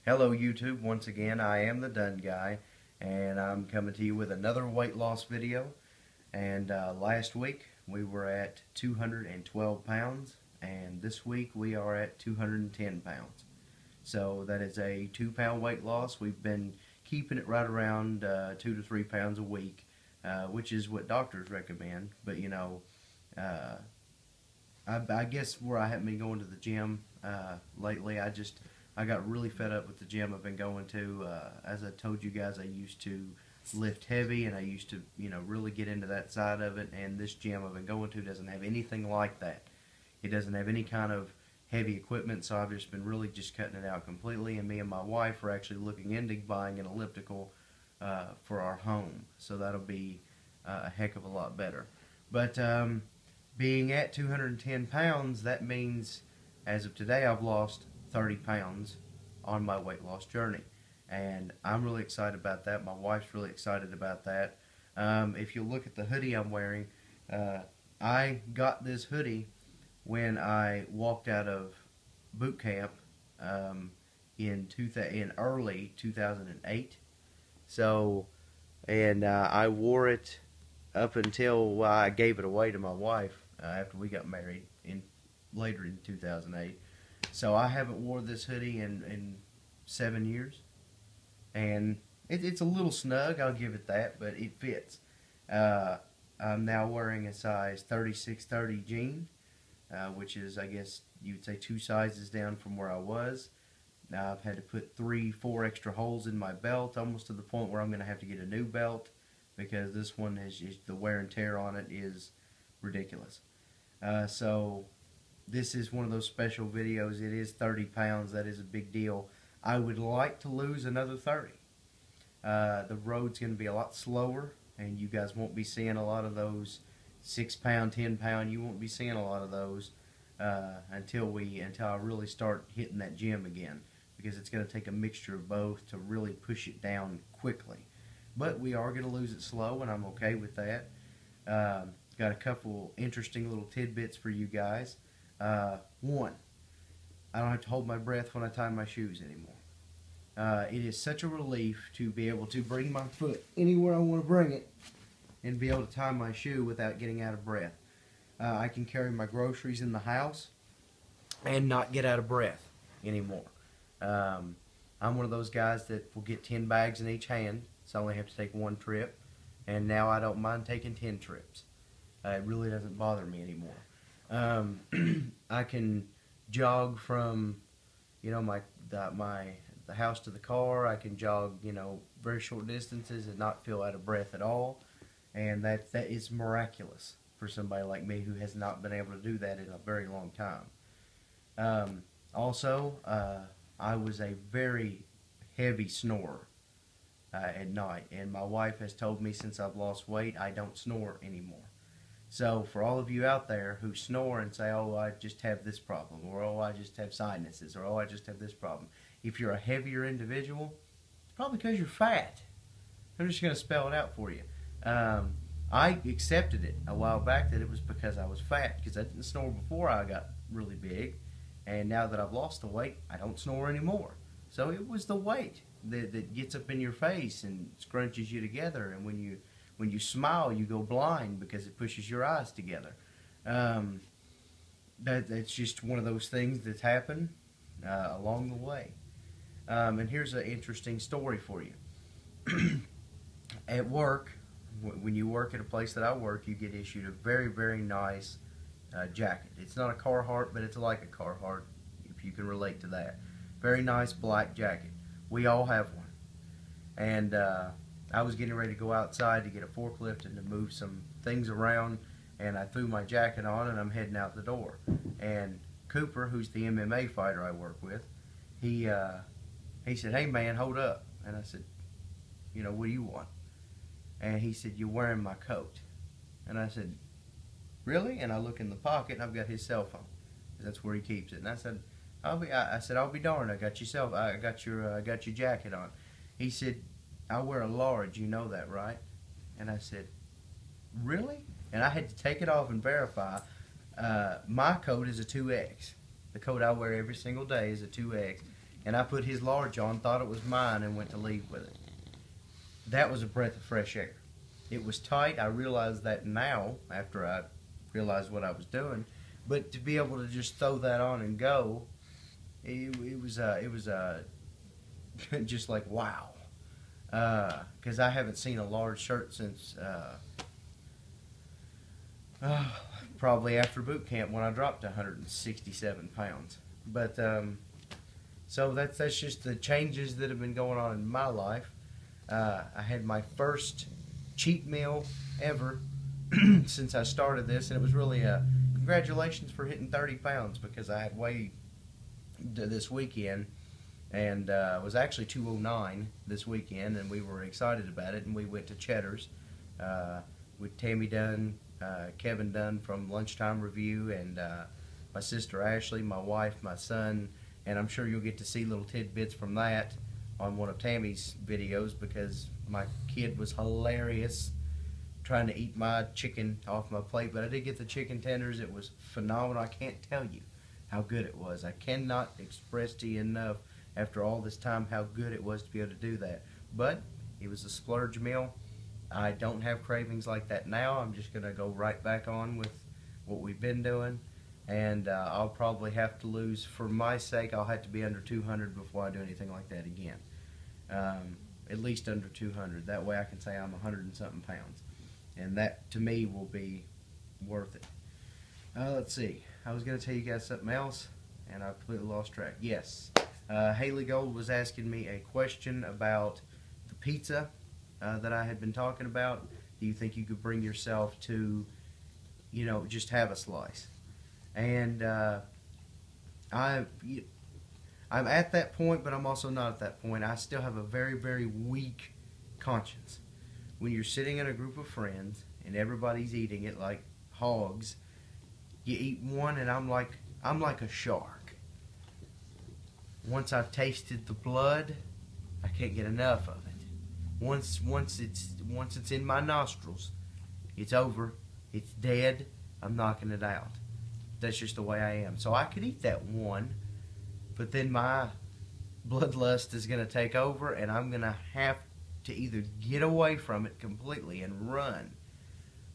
Hello YouTube, once again I am the Done Guy and I'm coming to you with another weight loss video. And last week we were at 212 pounds and this week we are at 210 pounds. So that is a 2-pound weight loss. We've been keeping it right around 2 to 3 pounds a week, which is what doctors recommend. But you know, I guess where I haven't been going to the gym lately, I got really fed up with the gym I've been going to. As I told you guys, I used to lift heavy and I used to, really get into that side of it. And this gym I've been going to doesn't have anything like that. It doesn't have any kind of heavy equipment, so I've just been really just cutting it out completely. And me and my wife are actually looking into buying an elliptical for our home. So that'll be a heck of a lot better. But being at 210 pounds, that means as of today I've lost 30 pounds on my weight loss journey, and I'm really excited about that. My wife's really excited about that. If you look at the hoodie I'm wearing, I got this hoodie when I walked out of boot camp in early 2008. So, and I wore it up until I gave it away to my wife after we got married later in 2008. So I haven't wore this hoodie in 7 years, and it's a little snug, I'll give it that, but it fits. I'm now wearing a size 36-30 jean, which is, I guess you'd say, 2 sizes down from where I was. Now I've had to put 3-4 extra holes in my belt, almost to the point where I'm going to have to get a new belt, because this one the wear and tear on it is ridiculous. So this is one of those special videos. It is 30 pounds. That is a big deal. I would like to lose another 30. The road's going to be a lot slower, and you guys won't be seeing a lot of those 6-pound, 10-pound. You won't be seeing a lot of those until I really start hitting that gym again, because it's going to take a mixture of both to really push it down quickly. But we are going to lose it slow, and I'm okay with that. Got a couple interesting little tidbits for you guys. One, I don't have to hold my breath when I tie my shoes anymore. It is such a relief to be able to bring my foot anywhere I want to bring it and be able to tie my shoe without getting out of breath. I can carry my groceries in the house and not get out of breath anymore. I'm one of those guys that will get 10 bags in each hand, so I only have to take 1 trip, and now I don't mind taking 10 trips. It really doesn't bother me anymore. I can jog from, the house to the car. I can jog, very short distances and not feel out of breath at all. And that is miraculous for somebody like me who has not been able to do that in a very long time. Also, I was a very heavy snorer at night, and my wife has told me since I've lost weight I don't snore anymore. So for all of you out there who snore and say, oh, I just have this problem, or oh, I just have sinuses, or oh, I just have this problem, if you're a heavier individual, it's probably because you're fat. I'm just going to spell it out for you. I accepted it a while back that it was because I was fat, because I didn't snore before I got really big, and now that I've lost the weight, I don't snore anymore. So it was the weight that gets up in your face and scrunches you together, and when you smile, you go blind because it pushes your eyes together. That's just one of those things that's happened along the way. And here's an interesting story for you. At work, when you work at a place that I work, you get issued a very, very nice jacket. It's not a Carhartt, but it's like a Carhartt, if you can relate to that. Very nice black jacket. We all have one. And I was getting ready to go outside to get a forklift and to move some things around, and I threw my jacket on and I'm heading out the door. And Cooper, who's the MMA fighter I work with, he said, hey man, hold up. And I said, what do you want? And he said, you're wearing my coat. And I said, really? And I look in the pocket and I've got his cell phone, 'cause that's where he keeps it. And I said, I'll be darned, I got your jacket on. He said, I wear a large, you know that, right? And I said, really? And I had to take it off and verify. My coat is a 2X. The coat I wear every single day is a 2X. and I put his large on, thought it was mine, and went to leave with it. That was a breath of fresh air. It was tight. I realize that now, after I realized what I was doing. But to be able to just throw that on and go, it was just like wow. Because I haven't seen a large shirt since probably after boot camp when I dropped 167 pounds. But so that's just the changes that have been going on in my life. I had my first cheat meal ever since I started this, and it was really a congratulations for hitting 30 pounds, because I had weighed this weekend and was actually 209 this weekend, and we were excited about it, and we went to Cheddar's with Tammy Dunn, Kevin Dunn from Lunchtime Review, and my sister Ashley, my wife, my son, and I'm sure you'll get to see little tidbits from that on one of Tammy's videos, because my kid was hilarious trying to eat my chicken off my plate. But I did get the chicken tenders. It was phenomenal. I can't tell you how good it was. I cannot express to you enough after all this time how good it was to be able to do that. But it was a splurge meal. I don't have cravings like that now. I'm just going to go right back on with what we've been doing. And I'll probably have to lose, for my sake, I'll have to be under 200 before I do anything like that again. At least under 200. That way I can say I'm 100 and something pounds. And that, to me, will be worth it. Let's see. I was going to tell you guys something else, and I completely lost track. Yes. Hayley Gold was asking me a question about the pizza that I had been talking about. Do you think you could bring yourself to, just have a slice? And I'm at that point, but I'm also not at that point. I still have a very, very weak conscience. When you're sitting in a group of friends and everybody's eating it like hogs, you eat one and I'm like a shark. Once I've tasted the blood, I can't get enough of it. Once it's in my nostrils, it's over. It's dead. I'm knocking it out. That's just the way I am. So I could eat that one, but then my bloodlust is going to take over, and I'm going to have to either get away from it completely and run,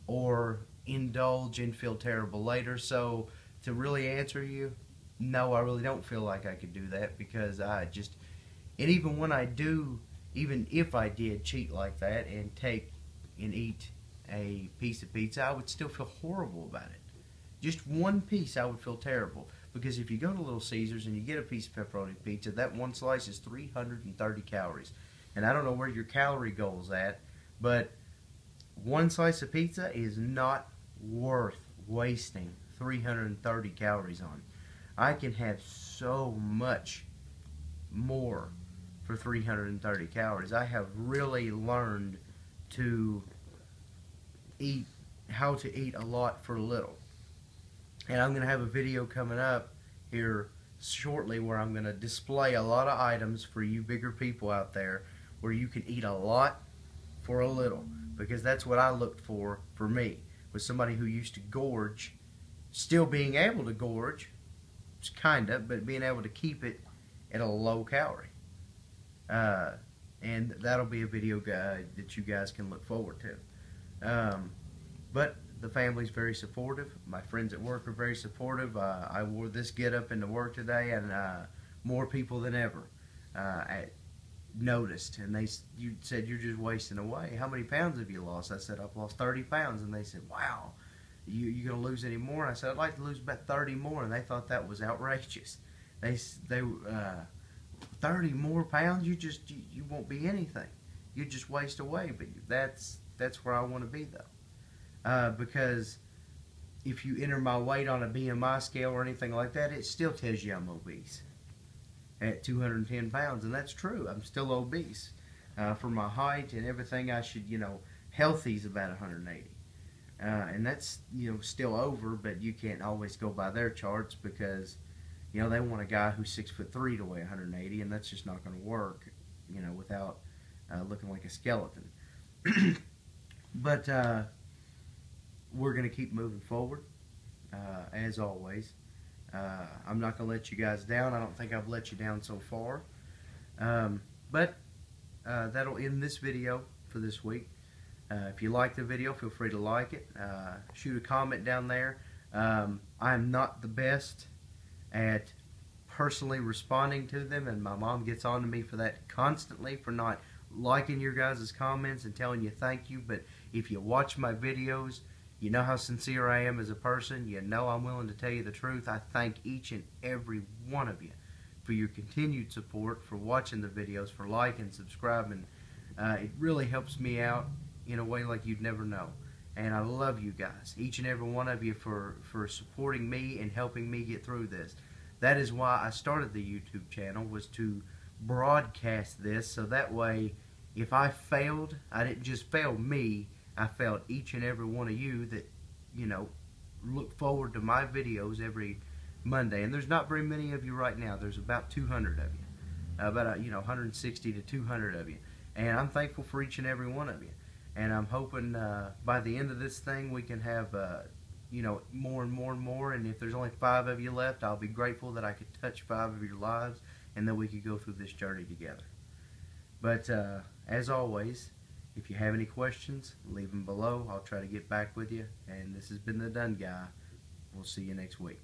or indulge and feel terrible later. So to really answer you, no, I really don't feel like I could do that, because and even when I do, even if I did cheat like that and take and eat a piece of pizza, I would still feel horrible about it. Just one piece, I would feel terrible. Because if you go to Little Caesars and you get a piece of pepperoni pizza, that one slice is 330 calories. And I don't know where your calorie goal's at, but one slice of pizza is not worth wasting 330 calories on. I can have so much more for 330 calories. I have really learned how to eat a lot for little. And I'm going to have a video coming up here shortly where I'm going to display a lot of items for you bigger people out there, where you can eat a lot for a little. Because that's what I looked for me, was somebody who used to gorge, still being able to gorge, kind of, but being able to keep it at a low calorie. And that'll be a video guide that you guys can look forward to. But the family's very supportive. My friends at work are very supportive. I wore this get-up into work today, and more people than ever noticed. And you said, you're just wasting away. How many pounds have you lost? I said, I've lost 30 pounds. And they said, wow, you going to lose any more? And I said, I'd like to lose about 30 more. And they thought that was outrageous. They 30 more pounds? You won't be anything. You just waste away. But that's where I want to be, though. Because if you enter my weight on a BMI scale or anything like that, it still tells you I'm obese at 210 pounds, and that's true. I'm still obese. For my height and everything, I should, healthy's about 180. And that's, still over, but you can't always go by their charts, because, they want a guy who's 6'3" to weigh 180, and that's just not going to work, without looking like a skeleton. But we're going to keep moving forward, as always. I'm not going to let you guys down. I don't think I've let you down so far. But that'll end this video for this week. If you like the video, feel free to like it. Shoot a comment down there. I'm not the best at personally responding to them, and my mom gets on to me for that constantly, for not liking your guys' comments and telling you thank you. But if you watch my videos, you know how sincere I am as a person. You know I'm willing to tell you the truth. I thank each and every one of you for your continued support, for watching the videos, for liking, subscribing. It really helps me out in a way like you'd never know. And I love you guys, each and every one of you, for supporting me and helping me get through this. That is why I started the YouTube channel, was to broadcast this, so that way if I failed, I didn't just fail me, I failed each and every one of you that, you know, look forward to my videos every Monday. And there's not very many of you right now. There's about 200 of you, about 160 to 200 of you, and I'm thankful for each and every one of you. And I'm hoping by the end of this thing we can have more and more and more. And if there's only 5 of you left, I'll be grateful that I could touch 5 of your lives and that we could go through this journey together. But as always, if you have any questions, leave them below. I'll try to get back with you. And this has been the Done Guy. We'll see you next week.